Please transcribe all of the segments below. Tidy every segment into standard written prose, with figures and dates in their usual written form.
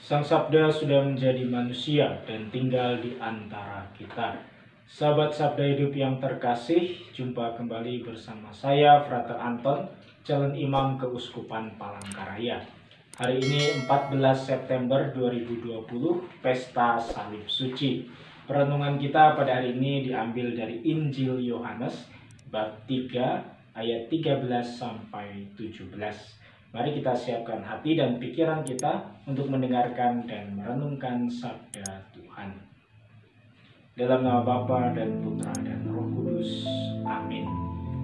Sang Sabda sudah menjadi manusia dan tinggal di antara kita. Sahabat Sabda Hidup yang terkasih, jumpa kembali bersama saya, Frater Anton, calon imam Keuskupan Palangkaraya. Hari ini 14 September 2020, Pesta Salib Suci. Perenungan kita pada hari ini diambil dari Injil Yohanes, bab 3, ayat 13 sampai 17. Mari kita siapkan hati dan pikiran kita untuk mendengarkan dan merenungkan sabda Tuhan. Dalam nama Bapa dan Putra dan Roh Kudus. Amin.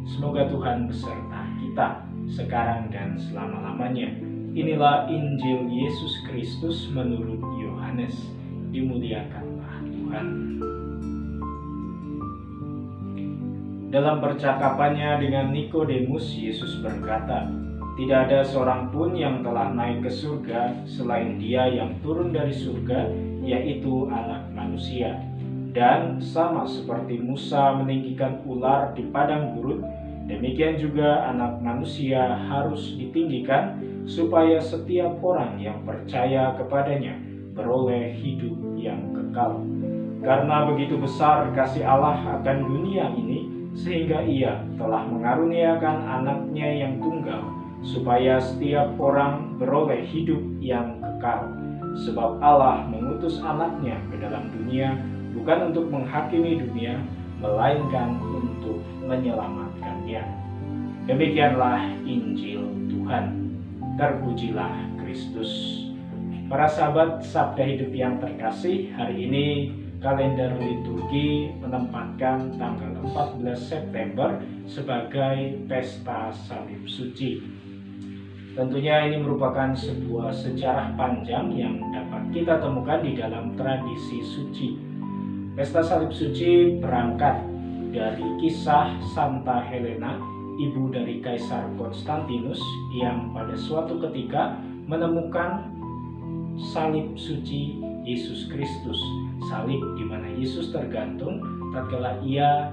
Semoga Tuhan beserta kita sekarang dan selama-lamanya. Inilah Injil Yesus Kristus menurut Yohanes. Dimuliakanlah Tuhan. Dalam percakapannya dengan Nikodemus, Yesus berkata, "Tidak ada seorang pun yang telah naik ke surga selain Dia yang turun dari surga, yaitu Anak Manusia. Dan sama seperti Musa meninggikan ular di padang gurun, demikian juga Anak Manusia harus ditinggikan, supaya setiap orang yang percaya kepadanya beroleh hidup yang kekal. Karena begitu besar kasih Allah akan dunia ini, sehingga Ia telah mengaruniakan Anaknya yang tunggal, supaya setiap orang beroleh hidup yang kekal. Sebab Allah mengutus Anaknya ke dalam dunia, bukan untuk menghakimi dunia, melainkan untuk menyelamatkannya." Demikianlah Injil Tuhan. Terpujilah Kristus. Para sahabat Sabda Hidup yang terkasih, hari ini kalender liturgi menempatkan tanggal 14 September sebagai Pesta Salib Suci. Tentunya ini merupakan sebuah sejarah panjang yang dapat kita temukan di dalam tradisi suci. Pesta Salib Suci berangkat dari kisah Santa Helena, ibu dari Kaisar Konstantinus, yang pada suatu ketika menemukan salib suci Yesus Kristus. Salib di mana Yesus tergantung tatkala Ia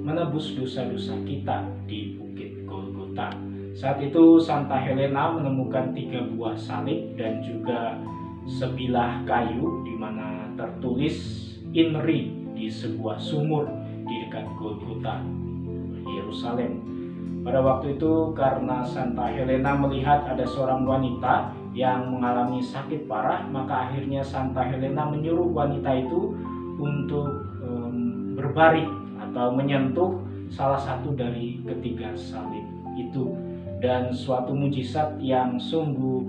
menebus dosa-dosa kita di Bukit Golgota. Saat itu Santa Helena menemukan 3 buah salib dan juga sebilah kayu di mana tertulis INRI di sebuah sumur di dekat Golgota, Yerusalem. Pada waktu itu karena Santa Helena melihat ada seorang wanita yang mengalami sakit parah, maka akhirnya Santa Helena menyuruh wanita itu untuk berbaring atau menyentuh salah satu dari ketiga salib itu. Dan suatu mujizat yang sungguh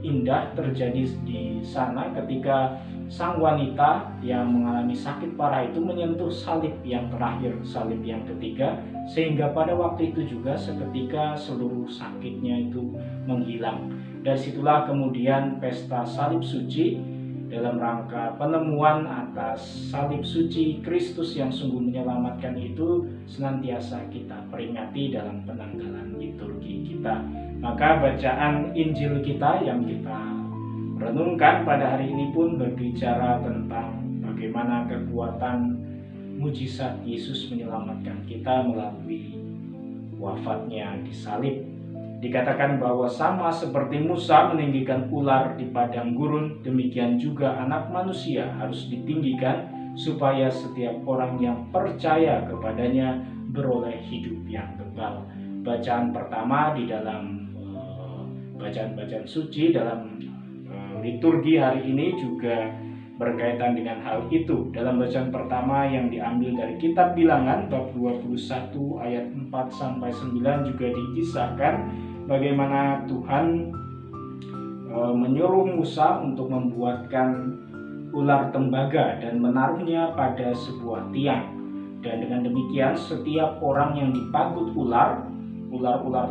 indah terjadi di sana ketika sang wanita yang mengalami sakit parah itu menyentuh salib yang terakhir, salib yang ketiga, sehingga pada waktu itu juga seketika seluruh sakitnya itu menghilang. Dari situlah kemudian Pesta Salib Suci dalam rangka penemuan atas salib suci Kristus yang sungguh menyelamatkan itu senantiasa kita peringati dalam penanggalan liturgi kita. Maka bacaan Injil kita yang kita renungkan pada hari ini pun berbicara tentang bagaimana kekuatan mujizat Yesus menyelamatkan kita melalui wafatnya di salib. Dikatakan bahwa sama seperti Musa meninggikan ular di padang gurun, demikian juga Anak Manusia harus ditinggikan, supaya setiap orang yang percaya kepadanya beroleh hidup yang kekal. Bacaan pertama di dalam bacaan-bacaan suci dalam liturgi hari ini juga berkaitan dengan hal itu. Dalam bacaan pertama yang diambil dari kitab Bilangan bab 21 ayat 4-9 juga dikisahkan bagaimana Tuhan menyuruh Musa untuk membuatkan ular tembaga dan menaruhnya pada sebuah tiang. Dan dengan demikian setiap orang yang dipagut ular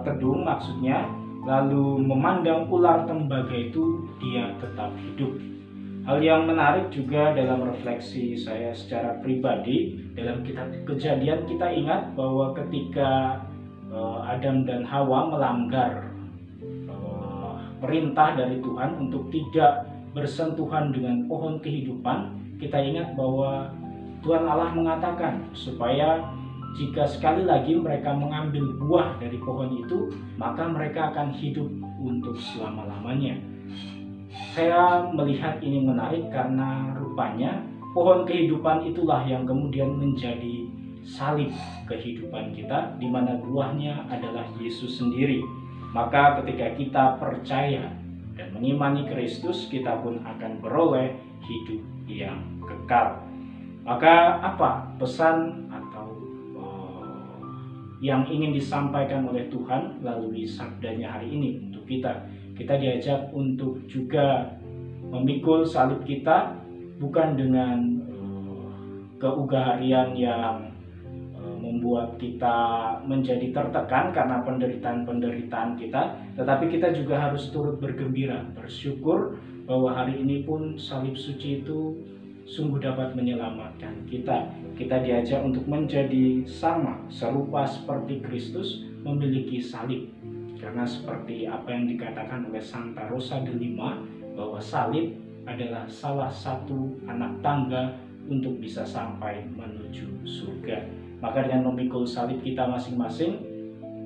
tedung maksudnya, lalu memandang ular tembaga itu, dia tetap hidup. Hal yang menarik juga dalam refleksi saya secara pribadi, dalam kitab Kejadian kita ingat bahwa ketika Adam dan Hawa melanggar perintah dari Tuhan untuk tidak bersentuhan dengan pohon kehidupan, kita ingat bahwa Tuhan Allah mengatakan supaya jika sekali lagi mereka mengambil buah dari pohon itu, maka mereka akan hidup untuk selama-lamanya. Saya melihat ini menarik karena rupanya pohon kehidupan itulah yang kemudian menjadi salib kehidupan kita, di mana buahnya adalah Yesus sendiri. Maka ketika kita percaya dan mengimani Kristus, kita pun akan beroleh hidup yang kekal. Maka apa pesan atau yang ingin disampaikan oleh Tuhan melalui sabdanya hari ini untuk kita? Kita diajak untuk juga memikul salib kita, bukan dengan keugaharian yang membuat kita menjadi tertekan karena penderitaan-penderitaan kita, tetapi kita juga harus turut bergembira, bersyukur bahwa hari ini pun salib suci itu sungguh dapat menyelamatkan kita. Kita diajak untuk menjadi sama, serupa seperti Kristus memiliki salib. Karena seperti apa yang dikatakan oleh Santa Rosa de Lima, bahwa salib adalah salah satu anak tangga untuk bisa sampai menuju surga. Maka dengan memikul salib kita masing-masing,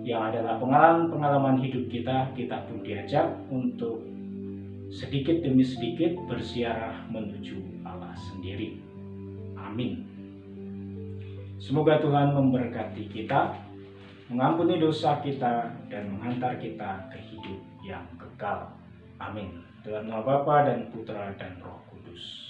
yang adalah pengalaman-pengalaman hidup kita, kita pun diajak untuk sedikit demi sedikit bersiarah menuju Allah sendiri. Amin. Semoga Tuhan memberkati kita, mengampuni dosa kita, dan menghantar kita ke hidup yang kekal. Amin. Dalam nama Bapa dan Putra dan Roh Kudus.